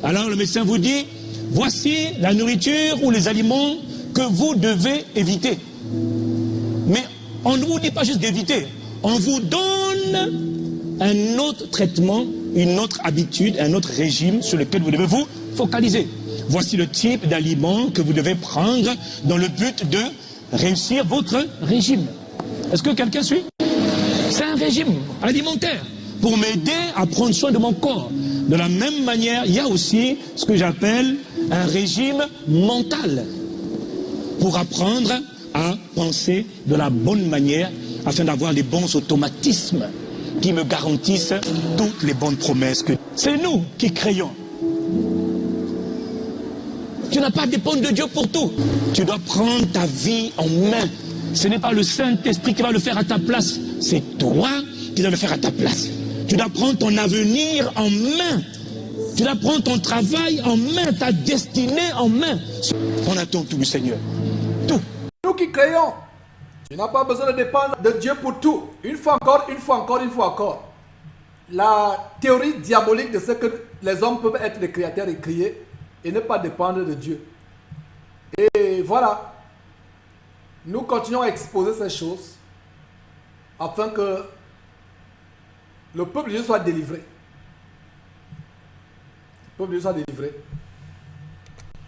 Alors le médecin vous dit, voici la nourriture ou les aliments que vous devez éviter. Mais on ne vous dit pas juste d'éviter, on vous donne un autre traitement, une autre habitude, un autre régime sur lequel vous devez vous focaliser. Voici le type d'aliments que vous devez prendre dans le but de réussir votre régime. Est-ce que quelqu'un suit? C'est un régime alimentaire pour m'aider à prendre soin de mon corps. De la même manière, il y a aussi ce que j'appelle un régime mental pour apprendre à penser de la bonne manière afin d'avoir les bons automatismes qui me garantissent toutes les bonnes promesses que c'est nous qui créons. Tu n'as pas à dépendre de Dieu pour tout. Tu dois prendre ta vie en main. Ce n'est pas le Saint-Esprit qui va le faire à ta place. C'est toi qui dois le faire à ta place. Tu dois prendre ton avenir en main. Tu dois prendre ton travail en main, ta destinée en main. On attend tout du Seigneur. Tout. Nous qui créons, tu n'as pas besoin de dépendre de Dieu pour tout. Une fois encore, une fois encore, une fois encore. La théorie diabolique de ce que les hommes peuvent être des créateurs et créer et ne pas dépendre de Dieu. Et voilà. Nous continuons à exposer ces choses afin que le peuple de Dieu soit délivré. Le peuple de Dieu soit délivré.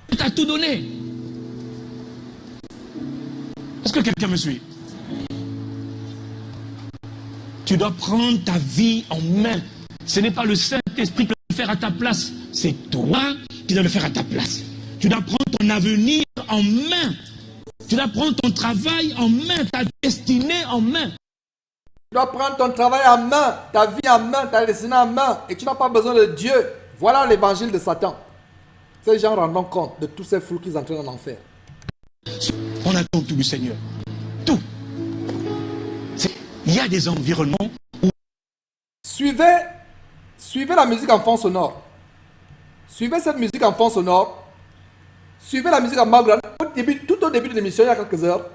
Tu t'as tout donné. Est-ce que quelqu'un me suit? Tu dois prendre ta vie en main. Ce n'est pas le Saint-Esprit qui va le faire à ta place. C'est toi qui dois le faire à ta place. Tu dois prendre ton avenir en main. Tu dois prendre ton travail en main, ta destinée en main. Tu dois prendre ton travail en main, ta vie en main, ta destinée en main. Et tu n'as pas besoin de Dieu. Voilà l'évangile de Satan. Ces gens rendent compte de tous ces fous qu'ils entraînent en enfer. On attend tout du Seigneur. Tout. Il y a des environnements où... Suivez la musique en fond sonore. Suivez cette musique en fond sonore. Suivez la musique en background. Tout au début de l'émission, il y a quelques heures,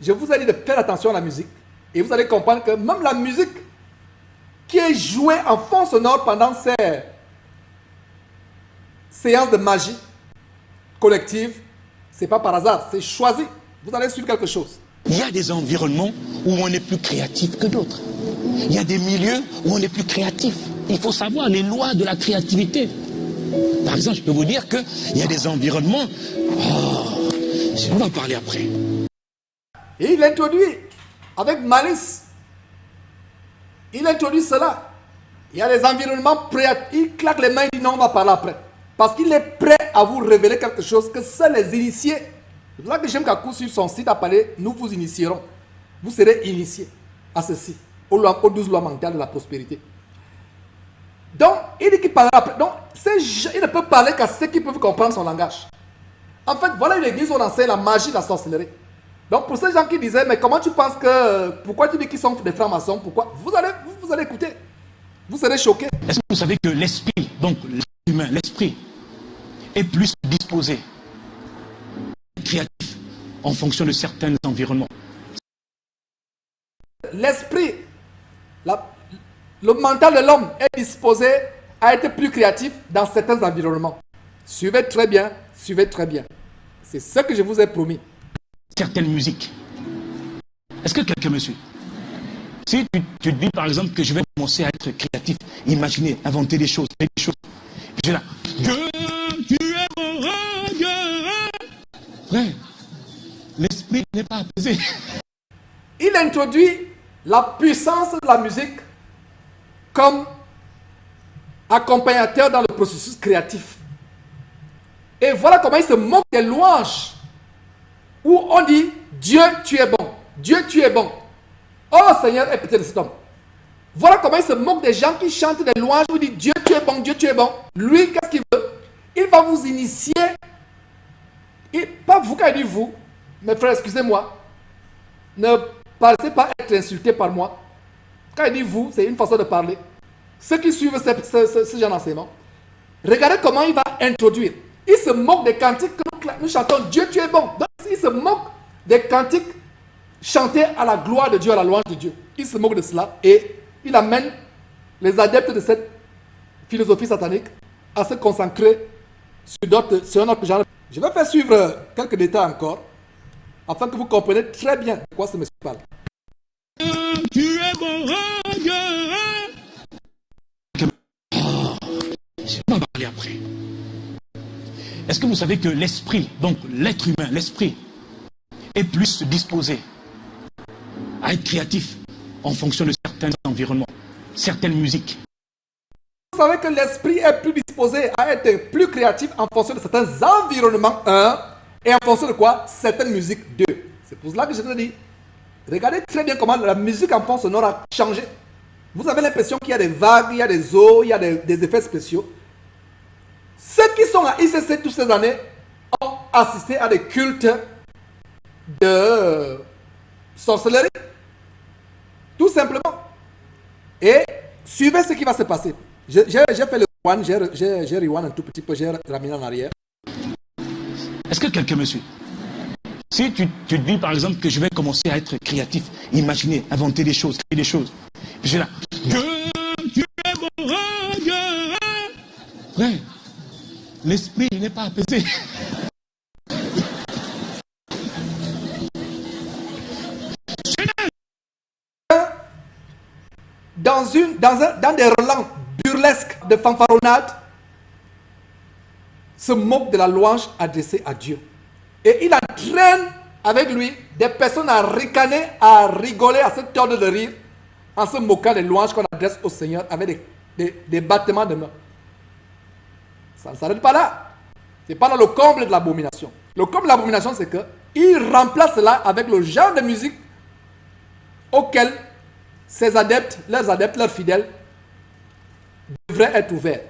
je vous ai dit de faire attention à la musique. Et vous allez comprendre que même la musique qui est jouée en fond sonore pendant ces séances de magie collective, c'est pas par hasard, c'est choisi. Vous allez suivre quelque chose. Il y a des environnements où on est plus créatif que d'autres. Il y a des milieux où on est plus créatif. Il faut savoir les lois de la créativité. Par exemple, je peux vous dire qu'il y a des environnements... Oh, on va en parler après. Et il introduit avec malice. Il introduit cela. Il y a des environnements prêts. Il claque les mains et dit non, on va parler après. Parce qu'il est prêt à vous révéler quelque chose que seuls les initiés. C'est pour ça que j'aime qu'Akou sur son site a parlé, nous vous initierons. Vous serez initiés à ceci, aux 12 lois mentales de la prospérité. Donc, il dit qu'il parlera après. Donc, il ne peut parler qu'à ceux qui peuvent comprendre son langage. En fait, voilà une église où on enseigne la magie de la sorcellerie. Donc, pour ces gens qui disaient, mais comment tu penses que... Pourquoi tu dis qu'ils sont des francs-maçons? Pourquoi vous allez écouter. Vous serez choqués. Est-ce que vous savez que l'esprit, donc l'humain, l'esprit, est plus disposé, créatif, en fonction de certains environnements? L'esprit, le mental de l'homme est disposé à être plus créatif dans certains environnements. Suivez très bien, suivez très bien. C'est ce que je vous ai promis. Certaines musiques. Est-ce que quelqu'un me suit? Si tu dis par exemple que je vais commencer à être créatif, imaginer, inventer des choses, je vais là. Dieu, tu es mon roi, Dieu. Frère, l'esprit n'est pas apaisé. Il introduit la puissance de la musique comme accompagnateur dans le processus créatif. Et voilà comment il se moque des louanges où on dit Dieu, tu es bon. Dieu, tu es bon. Oh Seigneur, aie pitié de cet homme. Voilà comment il se moque des gens qui chantent des louanges où il dit Dieu, tu es bon, Dieu, tu es bon. Lui, qu'est-ce qu'il veut? Il va vous initier. Pas vous quand il dit vous, mes frères, excusez-moi. Ne paraissez pas être insulté par moi. Quand il dit vous, c'est une façon de parler. Ceux qui suivent ce genre d'enseignement, regardez comment il va introduire. Il se moque des cantiques que nous chantons. Dieu, tu es bon. Donc, il se moque des cantiques chantés à la gloire de Dieu, à la louange de Dieu. Il se moque de cela et il amène les adeptes de cette philosophie satanique à se consacrer sur un autre genre. Je vais faire suivre quelques détails encore, afin que vous compreniez très bien de quoi ce monsieur parle. Tu es bon, oh Dieu. Je vais en parler après. Est-ce que vous savez que l'esprit, donc l'être humain, l'esprit, est plus disposé à être créatif en fonction de certains environnements, certaines musiques? Vous savez que l'esprit est plus disposé à être plus créatif en fonction de certains environnements, un, et en fonction de quoi? Certaines musiques, deux. C'est pour cela que je te dis, regardez très bien comment la musique en fond sonore a changé. Vous avez l'impression qu'il y a des vagues, il y a des eaux, il y a des effets spéciaux. Ceux qui sont à ICC toutes ces années ont assisté à des cultes de sorcellerie. Tout simplement. Et suivez ce qui va se passer. J'ai fait le rewind, j'ai rewind un tout petit peu, j'ai ramené en arrière. Est-ce que quelqu'un me suit? Si tu te dis par exemple que je vais commencer à être créatif, imaginer, inventer des choses, créer des choses. Je suis là. Dieu est bon, oh Dieu. Frère, l'esprit n'est pas apaisé. Dans des relents burlesques de fanfaronnade, se moque de la louange adressée à Dieu. Et il entraîne avec lui des personnes à ricaner, à rigoler, à se tordre de rire, en se moquant des louanges qu'on adresse au Seigneur avec des battements de mains. Ça ne s'arrête pas là. Ce n'est pas dans le comble de l'abomination. Le comble de l'abomination, c'est qu'il remplace cela avec le genre de musique auquel ses adeptes, leurs fidèles, devraient être ouverts.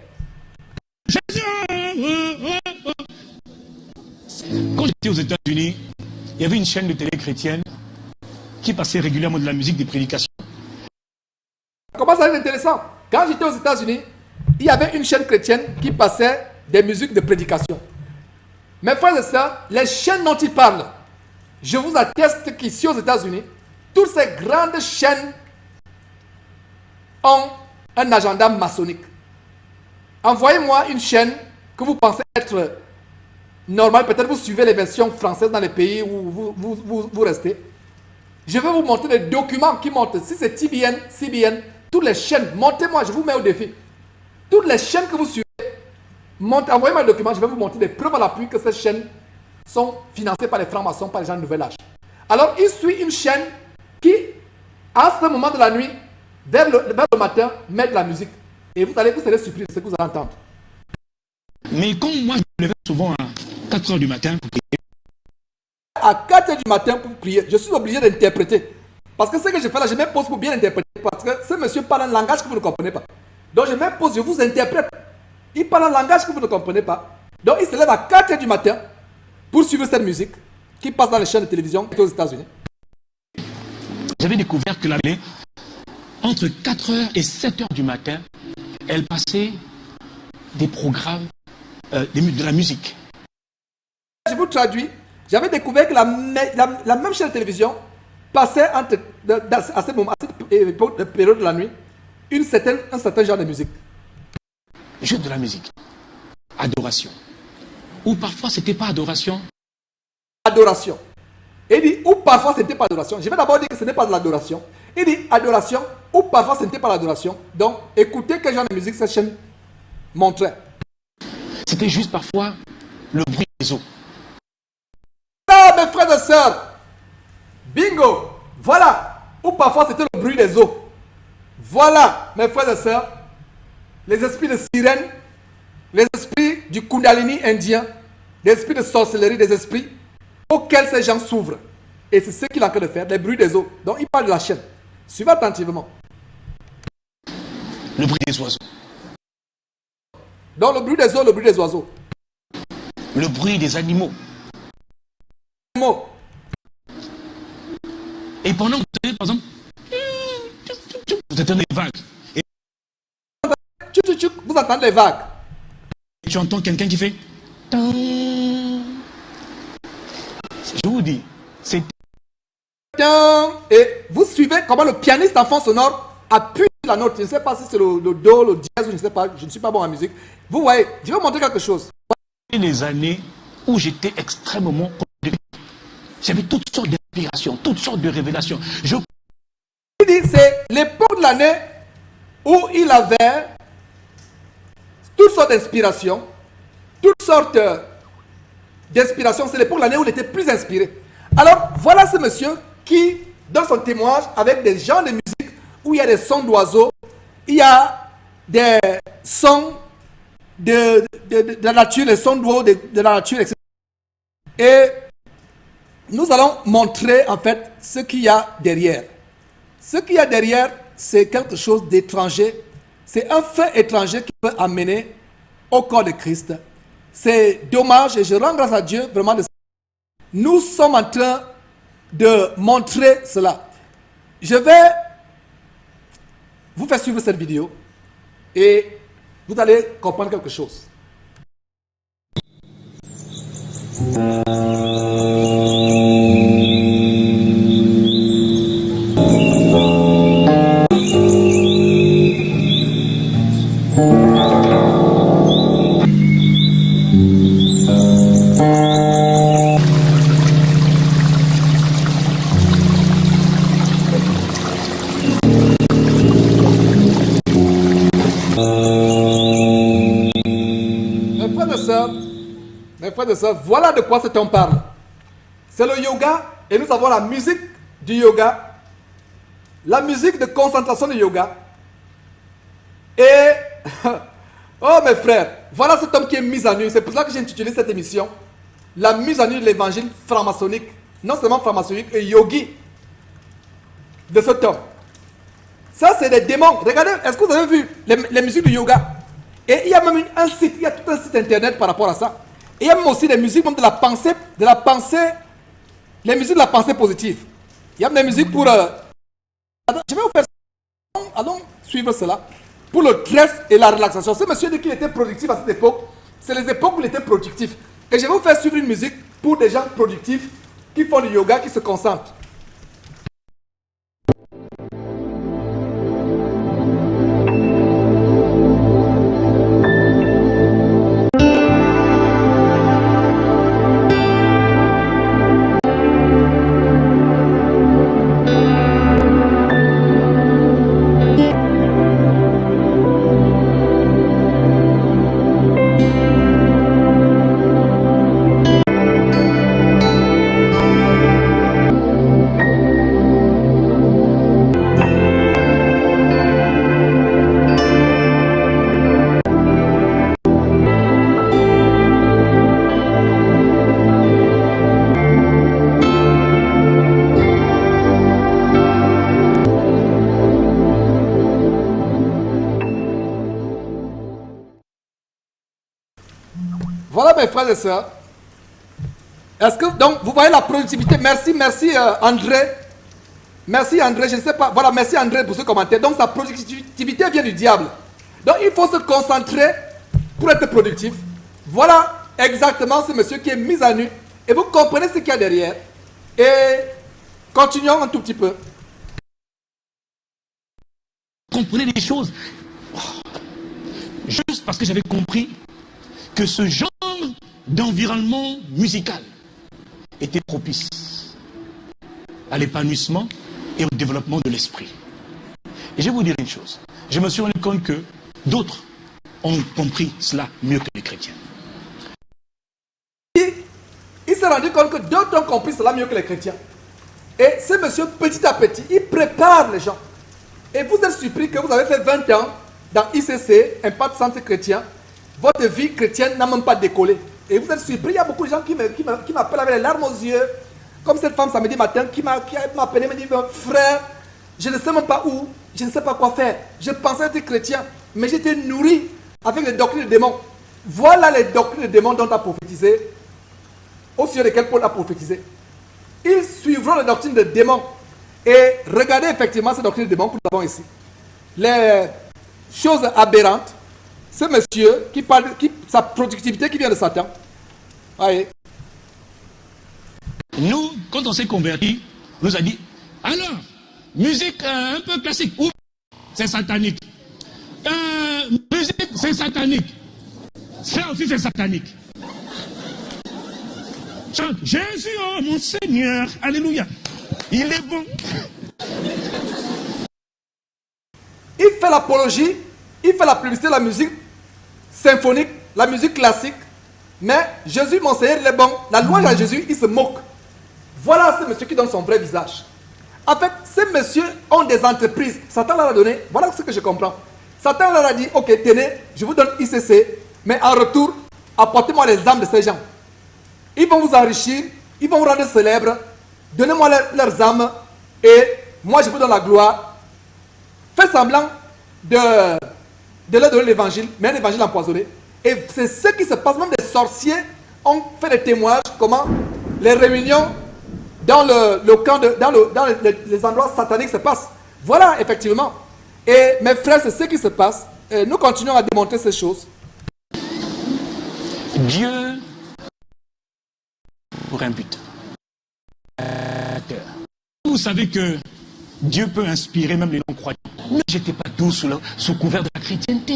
Quand j'étais aux États-Unis, il y avait une chaîne de télé chrétienne qui passait régulièrement de la musique, des prédications. Comment ça va être intéressant? Quand j'étais aux États-Unis, il y avait une chaîne chrétienne qui passait des musiques de prédication. Mes frères et sœurs, les chaînes dont ils parlent, je vous atteste qu'ici aux États-Unis, toutes ces grandes chaînes ont un agenda maçonnique. Envoyez-moi une chaîne que vous pensez être normale. Peut-être vous suivez les versions françaises dans les pays où vous restez. Je vais vous montrer des documents qui montrent, si c'est TBN, CBN, toutes les chaînes, montez-moi, je vous mets au défi. Toutes les chaînes que vous suivez, envoyez-moi un document, je vais vous montrer des preuves à l'appui que ces chaînes sont financées par les francs-maçons, par les gens de nouvel âge. Alors, il suit une chaîne qui, à ce moment de la nuit, vers le matin, met de la musique. Et vous serez surpris de ce que vous allez entendre. Mais comme moi, je me levais souvent à 4 h du matin pour prier. À 4 h du matin pour prier, je suis obligé d'interpréter. Parce que ce que je fais là, je m'impose pour bien interpréter. Parce que ce monsieur parle un langage que vous ne comprenez pas. Donc je m'impose, je vous interprète. Il parle un langage que vous ne comprenez pas. Donc il se lève à 4 h du matin pour suivre cette musique qui passe dans les chaînes de télévision aux États-Unis. J'avais découvert que la télé, entre 4 h et 7 h du matin, elle passait des programmes, de la musique. Je vous traduis. J'avais découvert que la même chaîne de télévision passait à ce moment, à cette période de la nuit, un certain genre de musique. Juste de la musique. Adoration. Ou parfois, c'était pas adoration. Adoration. Il dit, ou parfois, ce n'était pas adoration. Je vais d'abord dire que ce n'est pas de l'adoration. Il dit adoration, ou parfois, ce n'était pas l'adoration. Donc, écoutez quel genre de musique cette chaîne montrait. C'était juste parfois le bruit des eaux. Ah, mes frères et sœurs, bingo, voilà. Ou parfois, c'était le bruit des eaux. Voilà, mes frères et sœurs, les esprits de sirène, les esprits du Kundalini indien, les esprits de sorcellerie, des esprits auxquels ces gens s'ouvrent. Et c'est ce qu'il est en train de faire, les bruits des eaux. Donc, il parle de la chaîne. Suivez attentivement. Le bruit des oiseaux. Donc, le bruit des eaux, le bruit des oiseaux. Le bruit des animaux. Et pendant que vous entendez, par exemple, vous entendez les vagues. Et vous entendez les vagues. Et tu entends quelqu'un qui fait. Je vous dis, c'est. Et vous suivez comment le pianiste en fond sonore appuie la note. Je ne sais pas si c'est le do, le dièse, je ne sais pas, je ne suis pas bon en musique. Vous voyez, je vais vous montrer quelque chose. les années où j'étais extrêmement productif. J'avais toutes sortes d'inspirations, toutes sortes de révélations. Il dit, c'est l'époque de l'année où il avait toutes sortes d'inspirations, toutes sortes d'inspirations. C'est l'époque de l'année où il était plus inspiré. Alors, voilà ce monsieur qui, dans son témoignage, avec des genres de musique où il y a des sons d'oiseaux, il y a des sons de la nature, les sons d'oiseaux de la nature, etc. Et nous allons montrer en fait ce qu'il y a derrière. Ce qu'il y a derrière, c'est quelque chose d'étranger. C'est un fait étranger qui peut amener au corps de Christ. C'est dommage et je rends grâce à Dieu vraiment de ça. Nous sommes en train de montrer cela. Je vais vous faire suivre cette vidéo et vous allez comprendre quelque chose. Mes frères et sœurs, voilà de quoi cet homme parle. C'est le yoga et nous avons la musique du yoga, la musique de concentration du yoga. Et, oh mes frères, voilà cet homme qui est mis à nu. C'est pour ça que j'ai intitulé cette émission La mise à nu de l'évangile franc-maçonnique. Non seulement franc-maçonnique, et yogi de cet homme. Ça, c'est des démons. Regardez, est-ce que vous avez vu les musiques du yoga? Et il y a même un site, il y a tout un site internet par rapport à ça. Et il y a même aussi des musiques même de la pensée, les musiques de la pensée positive. Il y a même des musiques pour... je vais vous faire... Allons suivre cela. Pour le stress et la relaxation. Ce monsieur dit qu'il était productif à cette époque. C'est les époques où il était productif. Et je vais vous faire suivre une musique pour des gens productifs qui font du yoga, qui se concentrent. Voilà mes frères et sœurs. Est-ce que, donc, vous voyez la productivité. Merci André. Merci André, je ne sais pas. Voilà, merci André pour ce commentaire. Donc, sa productivité vient du diable. Donc, il faut se concentrer pour être productif. Voilà exactement ce monsieur qui est mis à nu. Et vous comprenez ce qu'il y a derrière. Et continuons un tout petit peu. Comprenez les choses. Juste parce que j'avais compris que ce genre d'environnement musical était propice à l'épanouissement et au développement de l'esprit. Et je vais vous dire une chose. Je me suis rendu compte que d'autres ont compris cela mieux que les chrétiens. Il s'est rendu compte que d'autres ont compris cela mieux que les chrétiens. Et ce monsieur, petit à petit, il prépare les gens. Et vous êtes surpris que vous avez fait 20 ans dans ICC, Impact Centre Chrétien. Votre vie chrétienne n'a même pas décollé. Et vous êtes surpris, il y a beaucoup de gens qui m'appellent avec les larmes aux yeux. Comme cette femme samedi matin qui m'a appelé, me dit, frère, je ne sais même pas où, je ne sais pas quoi faire. Je pensais être chrétien, mais j'étais nourri avec les doctrines de démons. Voilà les doctrines de démons dont on a prophétisé, au sujet desquelles Paul a prophétisé. Ils suivront les doctrines de démons. Et regardez effectivement ces doctrines de démons que nous avons ici. Les choses aberrantes. Ce monsieur qui parle, sa productivité qui vient de Satan. Voyez. Nous, quand on s'est convertis, on nous a dit, alors, musique un peu classique, ou c'est satanique. Musique, c'est satanique. Ça aussi, c'est satanique. Chante Jésus, oh mon Seigneur. Alléluia. Il est bon. Il fait l'apologie, il fait la publicité de la musique symphonique, la musique classique. Mais Jésus, mon Seigneur, il est bon. La louange à Jésus, il se moque. Voilà ce monsieur qui donne son vrai visage. En fait, ces messieurs ont des entreprises. Satan leur a donné, voilà ce que je comprends. Satan leur a dit, ok, tenez, je vous donne ICC, mais en retour, apportez-moi les âmes de ces gens. Ils vont vous enrichir, ils vont vous rendre célèbres, donnez-moi leurs âmes, et moi je vous donne la gloire. Faites semblant de leur donner l'évangile, mais un évangile empoisonné. Et c'est ce qui se passe, même des sorciers ont fait des témoignages, comment les réunions dans le camp, dans les endroits sataniques se passent. Voilà, effectivement. Et mes frères, c'est ce qui se passe. Et nous continuons à démontrer ces choses. Dieu pour un but. Vous savez que Dieu peut inspirer même les non-croyants. Ne jetez pas tout sous couvert de la chrétienté.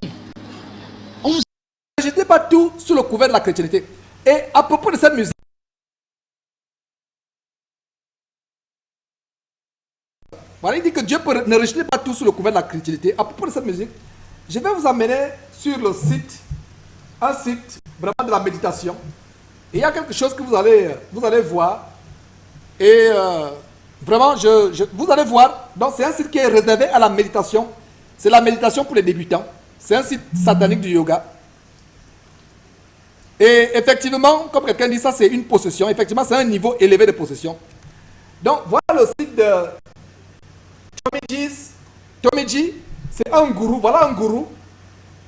Ne jetez pas tout sous le couvert de la chrétienté. Et à propos de cette musique, voilà, il dit que Dieu ne rejetez pas tout sous le couvert de la chrétienté. À propos de cette musique, je vais vous amener sur le site, un site vraiment de la méditation. Et il y a quelque chose que vous allez voir. Et vraiment, vous allez voir. Donc, c'est un site qui est réservé à la méditation. C'est la méditation pour les débutants. C'est un site satanique du yoga. Et effectivement, comme quelqu'un dit, ça c'est une possession. Effectivement, c'est un niveau élevé de possession. Donc, voilà le site de Tommy G, c'est un gourou. Voilà un gourou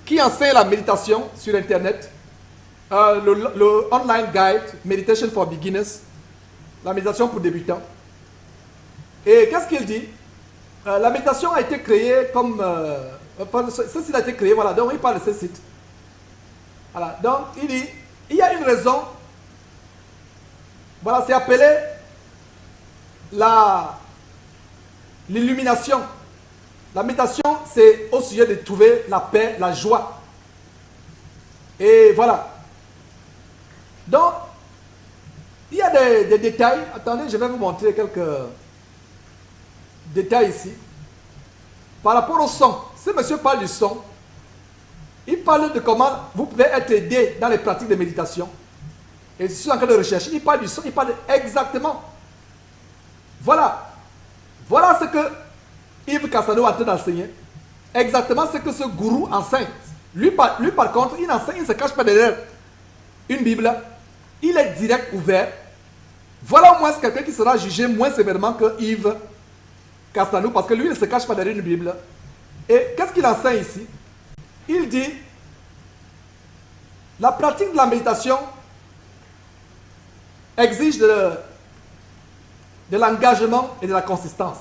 qui enseigne la méditation sur Internet. Le online guide, Meditation for Beginners. La méditation pour débutants. Et qu'est-ce qu'il dit? La méditation a été créée comme... ce site a été créé, voilà. Donc, il parle de ce site. Voilà. Donc, il dit, il y a une raison. Voilà, c'est appelé l'illumination. La méditation, c'est au sujet de trouver la paix, la joie. Et voilà. Donc, il y a des détails. Attendez, je vais vous montrer quelques détails ici. Par rapport au son, ce monsieur parle du son. Il parle de comment vous pouvez être aidé dans les pratiques de méditation. Et je suis en train de rechercher. Il parle du son, il parle exactement. Voilà. Voilà ce que Yves Cassano est en train d'enseigner. Exactement ce que ce gourou enseigne. Lui par contre, il enseigne, il ne se cache pas derrière une Bible. Il est direct, ouvert. Voilà au moins quelqu'un qui sera jugé moins sévèrement que Yves Cassano, parce que lui ne se cache pas derrière une Bible. Et qu'est-ce qu'il enseigne ici? Il dit, la pratique de la méditation exige de l'engagement et de la consistance.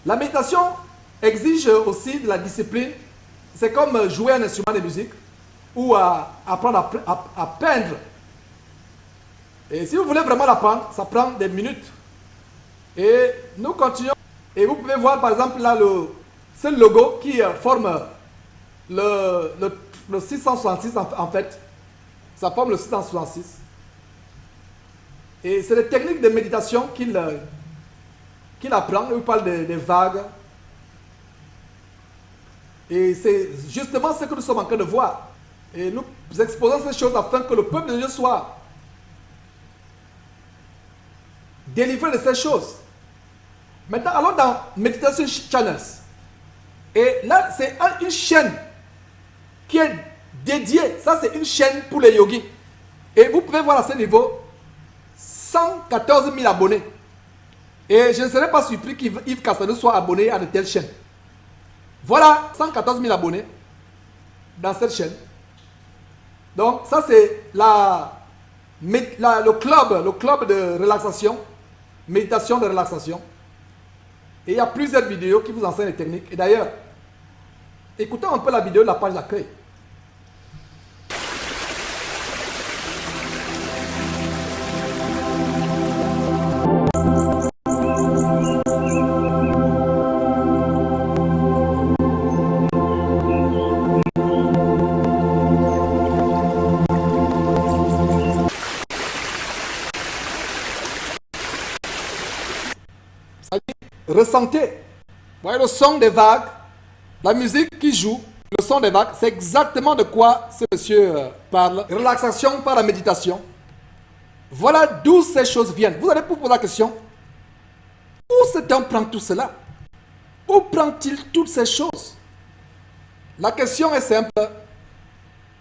La méditation exige aussi de la discipline. C'est comme jouer un instrument de musique ou apprendre à peindre. Et si vous voulez vraiment l'apprendre, ça prend des minutes. Et nous continuons. Et vous pouvez voir par exemple là ce logo qui forme le 666 en fait. Ça forme le 666. Et c'est des techniques de méditation qu'il apprend. Il parle des vagues. Et c'est justement ce que nous sommes en train de voir. Et nous exposons ces choses afin que le peuple de Dieu soit délivré de ces choses. Maintenant, allons dans Meditation Channels. Et là, c'est une chaîne qui est dédiée. Ça, c'est une chaîne pour les yogis. Et vous pouvez voir à ce niveau 114 000 abonnés. Et je ne serais pas surpris qu'Yves Cassano soit abonné à de telles chaînes. Voilà 114 000 abonnés dans cette chaîne. Donc ça c'est le club de relaxation, méditation de relaxation. Et il y a plusieurs vidéos qui vous enseignent les techniques. Et d'ailleurs, écoutez un peu la vidéo de la page d'accueil. ressentez. Vous voyez le son des vagues, la musique qui joue, le son des vagues, c'est exactement de quoi ce monsieur parle. Relaxation par la méditation. Voilà d'où ces choses viennent. Vous allez vous poser la question, où cet homme prend tout cela? Où prend-il toutes ces choses? La question est simple.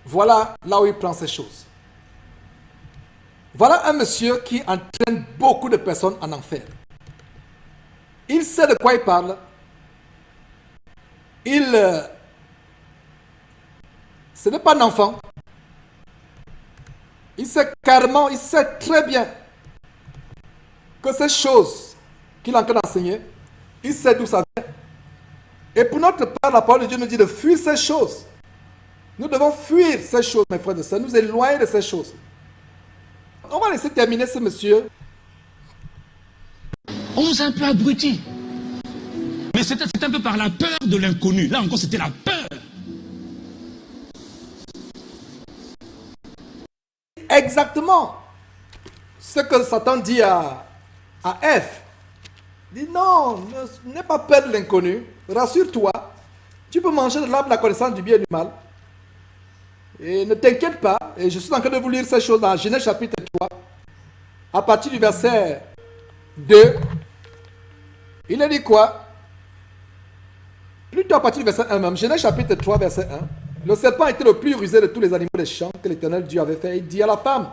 Voilà là où il prend ces choses. Voilà un monsieur qui entraîne beaucoup de personnes en enfer. Il sait de quoi il parle. Ce n'est pas un enfant. Il sait carrément, il sait très bien que ces choses qu'il est en train d'enseigner, il sait d'où ça vient. Et pour notre part, la parole de Dieu nous dit de fuir ces choses. Nous devons fuir ces choses, mes frères et sœurs, nous éloigner de ces choses. On va laisser terminer ce monsieur. On nous a un peu abrutis. Mais c'est un peu par la peur de l'inconnu. Là encore, c'était la peur. Exactement ce que Satan dit à Ève. Il dit non, n'aie pas peur de l'inconnu. Rassure-toi. Tu peux manger de l'arbre de la connaissance du bien et du mal. Et ne t'inquiète pas. Et je suis en train de vous lire ces choses dans Genèse chapitre 3. À partir du verset 2. Il a dit quoi? Plutôt à partir du verset 1 même. Genèse chapitre 3 verset 1. Le serpent était le plus rusé de tous les animaux des champs que l'Éternel Dieu avait fait. Il dit à la femme,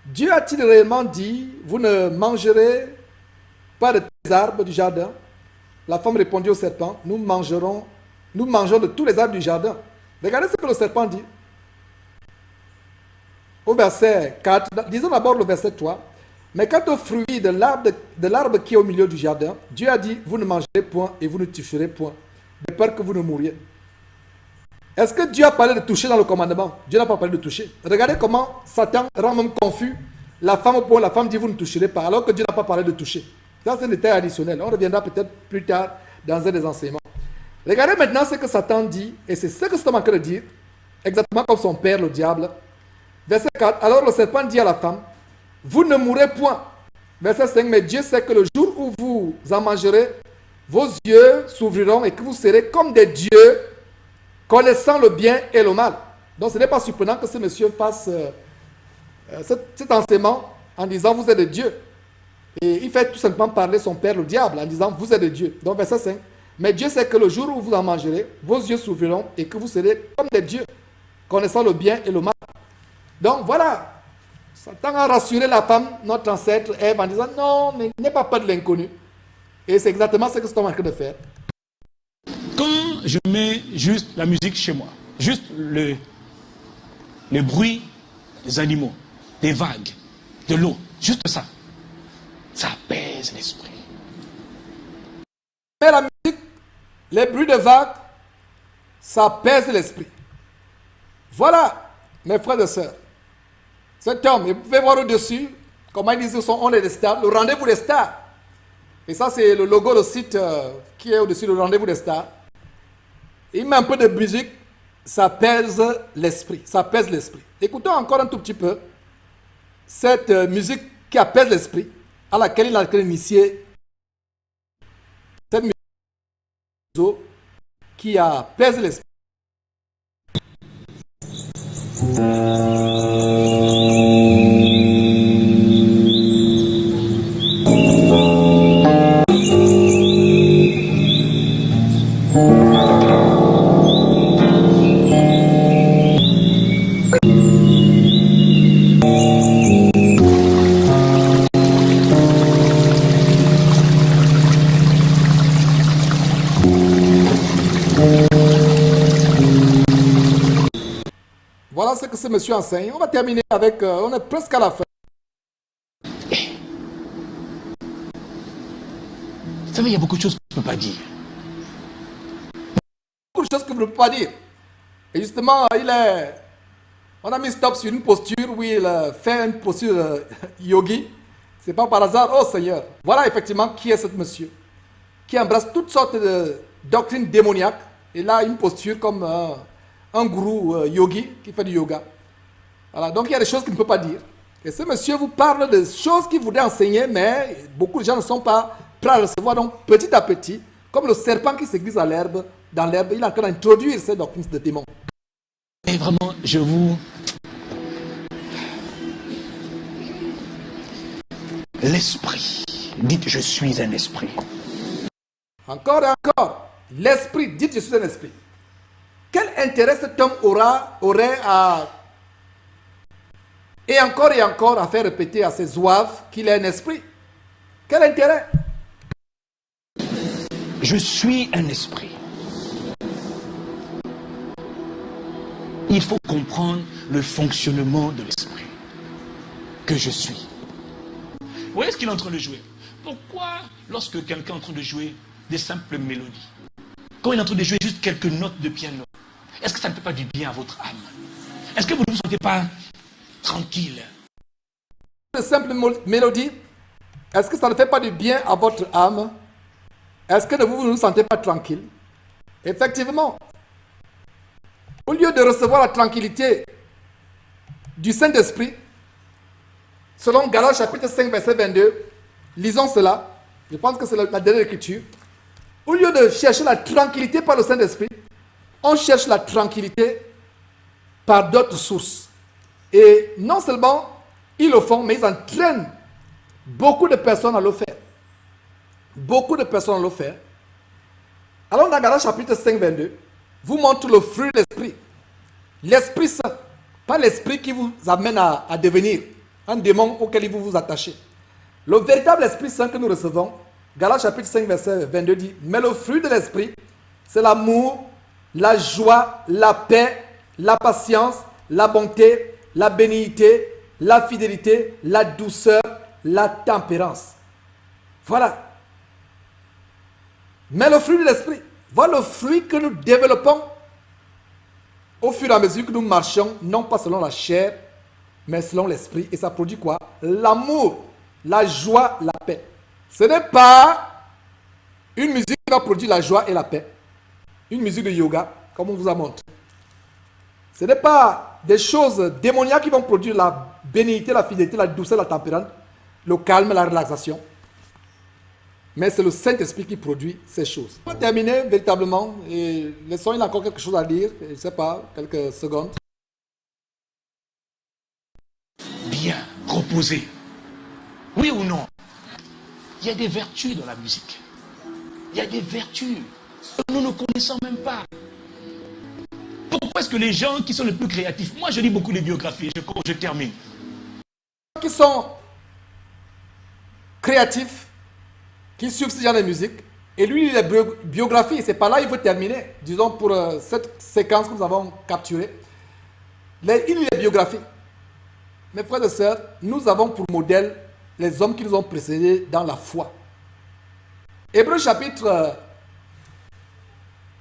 Dieu a-t-il réellement dit, vous ne mangerez pas de tous les arbres du jardin? La femme répondit au serpent, nous mangeons de tous les arbres du jardin. Regardez ce que le serpent dit. Au verset 4, disons d'abord le verset 3. Mais quant au fruit de l'arbre qui est au milieu du jardin, Dieu a dit, vous ne mangerez point et vous ne toucherez point, de peur que vous ne mouriez. Est-ce que Dieu a parlé de toucher dans le commandement? Dieu n'a pas parlé de toucher. Regardez comment Satan rend même confus la femme au point. La femme dit vous ne toucherez pas, alors que Dieu n'a pas parlé de toucher. Ça c'est un détail additionnel. On reviendra peut-être plus tard dans un des enseignements. Regardez maintenant ce que Satan dit, et c'est ce que Satan manque de dire, exactement comme son père, le diable. Verset 4, alors le serpent dit à la femme, vous ne mourrez point. Verset 5, mais Dieu sait que le jour où vous en mangerez, vos yeux s'ouvriront et que vous serez comme des dieux, connaissant le bien et le mal. Donc ce n'est pas surprenant que ce monsieur fasse cet enseignement en disant vous êtes des dieux. Et il fait tout simplement parler son père, le diable, en disant vous êtes des dieux. Donc verset 5. Mais Dieu sait que le jour où vous en mangerez, vos yeux s'ouvriront et que vous serez comme des dieux, connaissant le bien et le mal. Donc voilà. Satan a rassuré la femme, notre ancêtre Ève, en disant non, mais n'aie pas peur de l'inconnu. Et c'est exactement ce que c'est en train de faire. Quand je mets juste la musique chez moi, juste le bruit des animaux, des vagues, de l'eau, juste ça, ça apaise l'esprit. Mais la musique, les bruits de vagues, ça apaise l'esprit. Voilà, mes frères et sœurs. Cet homme, vous pouvez voir au-dessus, comment ils disent, on est des stars, le rendez-vous des stars. Et ça, c'est le logo, le site qui est au-dessus, le rendez-vous des stars. Il met un peu de musique, ça pèse l'esprit. Ça pèse l'esprit. Écoutons encore un tout petit peu cette musique qui apaise l'esprit, à laquelle il a initié cette musique qui apaise l'esprit. Voilà ce que ce monsieur enseigne. On va terminer avec... on est presque à la fin. Vous savez, il y a beaucoup de choses que je ne peux pas dire. Beaucoup de choses que je ne peux pas dire. Et justement, on a mis stop sur une posture où il fait une posture yogi. C'est pas par hasard. Oh Seigneur. Voilà effectivement qui est ce monsieur. Qui embrasse toutes sortes de doctrines démoniaques. Et là, une posture comme... un gourou yogi qui fait du yoga. Voilà, donc il y a des choses qu'il ne peut pas dire. Et ce monsieur vous parle de choses qu'il voudrait enseigner, mais beaucoup de gens ne sont pas prêt à recevoir. Donc, petit à petit, comme le serpent qui s'aiguise dans l'herbe, il est en train d'introduire ces doctrines de démons. Et vraiment, je vous... L'esprit. Dites, je suis un esprit. Encore et encore. L'esprit, dites, je suis un esprit. Quel intérêt cet homme aurait à... Et encore à faire répéter à ses zouaves qu'il est un esprit? Quel intérêt? Je suis un esprit. Il faut comprendre le fonctionnement de l'esprit que je suis. Vous voyez ce qu'il est en train de jouer? Pourquoi, lorsque quelqu'un est en train de jouer des simples mélodies, quand il est en train de jouer juste quelques notes de piano, est-ce que ça ne fait pas du bien à votre âme? Est-ce que vous ne vous sentez pas tranquille? De simples mélodies, est-ce que ça ne fait pas du bien à votre âme? Est-ce que vous ne vous sentez pas tranquille? Effectivement. Au lieu de recevoir la tranquillité du Saint-Esprit, selon Galates chapitre 5, verset 22, lisons cela. Je pense que c'est la dernière écriture. Au lieu de chercher la tranquillité par le Saint-Esprit, on cherche la tranquillité par d'autres sources. Et non seulement ils le font, mais ils entraînent beaucoup de personnes à le faire. Beaucoup de personnes à le faire. Alors dans Galates chapitre 5, 22, vous montre le fruit de l'esprit. L'Esprit Saint, pas l'esprit qui vous amène à devenir un démon auquel vous vous attachez. Le véritable Esprit Saint que nous recevons, Galates chapitre 5, verset 22 dit, mais le fruit de l'esprit, c'est l'amour, la joie, la paix, la patience, la bonté, la bénignité, la fidélité, la douceur, la tempérance. Voilà. Mais le fruit de l'esprit, voilà le fruit que nous développons au fur et à mesure que nous marchons, non pas selon la chair, mais selon l'esprit. Et ça produit quoi? L'amour, la joie, la paix. Ce n'est pas une musique qui va produire la joie et la paix. Une musique de yoga, comme on vous a montré. Ce n'est pas des choses démoniaques qui vont produire la bénignité, la fidélité, la douceur, la tempérance, le calme, la relaxation. Mais c'est le Saint-Esprit qui produit ces choses. On va terminer véritablement. Et laissons, il a encore quelque chose à dire. Je ne sais pas, quelques secondes. Bien, reposer. Oui ou non? Il y a des vertus dans la musique. Il y a des vertus que nous ne connaissons même pas. Pourquoi est-ce que les gens qui sont les plus créatifs, moi je lis beaucoup les biographies, je termine. Qui sont créatifs, qui suivent ce genre de musique, et lui, les biographies, c'est pas là il veut terminer, disons pour cette séquence que nous avons capturée. Il lit les biographies. Mes frères et sœurs, nous avons pour modèle les hommes qui nous ont précédés dans la foi. Hébreux chapitre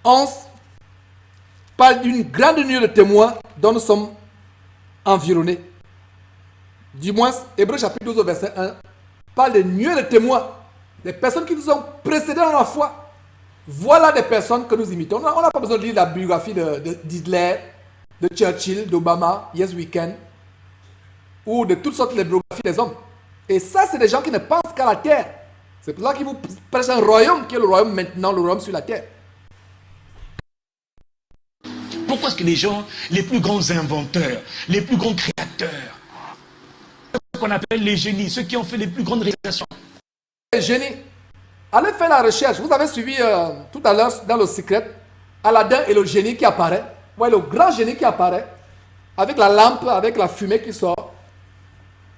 11 parle d'une grande nuée de témoins dont nous sommes environnés. Du moins, Hébreux chapitre 12 verset 1 parle de nuées de témoins. Des personnes qui nous ont précédés dans la foi. Voilà des personnes que nous imitons. On n'a pas besoin de lire la biographie d'Hitler, de Churchill, d'Obama, Yes We Can, ou de toutes sortes de biographies des hommes. Et ça, c'est des gens qui ne pensent qu'à la terre. C'est pour ça qu'ils vous prêchent un royaume qui est le royaume maintenant, le royaume sur la terre. Pourquoi est-ce que les gens, les plus grands inventeurs, les plus grands créateurs, ce qu'on appelle les génies, ceux qui ont fait les plus grandes réalisations, les génies, allez faire la recherche. Vous avez suivi tout à l'heure dans le secret, Aladdin et le génie qui apparaît. Vous voyez le grand génie qui apparaît, avec la lampe, avec la fumée qui sort.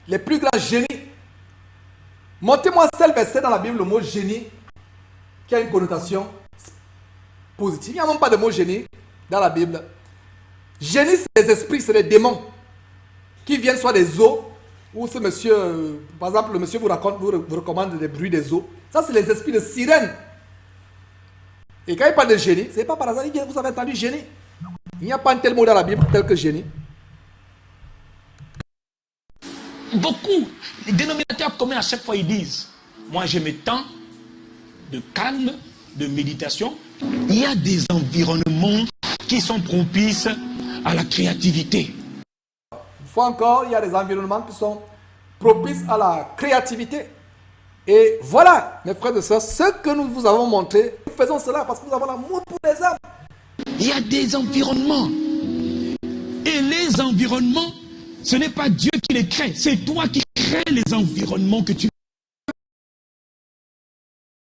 Les plus grands génies. Montez-moi seul verset dans la Bible, le mot génie, qui a une connotation positive. Il n'y a même pas de mot génie dans la Bible. Génie, c'est des esprits, c'est des démons qui viennent soit des eaux, ou ce monsieur, par exemple, le monsieur vous recommande des bruits des eaux. Ça, c'est les esprits de sirène. Et quand il parle de génie, ce n'est pas par hasard, vous avez entendu génie. Il n'y a pas un tel mot dans la Bible tel que génie. beaucoup, les dénominateurs communs à chaque fois ils disent, moi j'ai mes temps de calme, de méditation. Il y a des environnements qui sont propices à la créativité. Une fois encore, il y a des environnements qui sont propices à la créativité. Et voilà, mes frères et sœurs, ce que nous vous avons montré, nous faisons cela parce que nous avons l'amour pour les âmes. Il y a des environnements. Et les environnements, ce n'est pas Dieu qui les crée. C'est toi qui crée les environnements que tu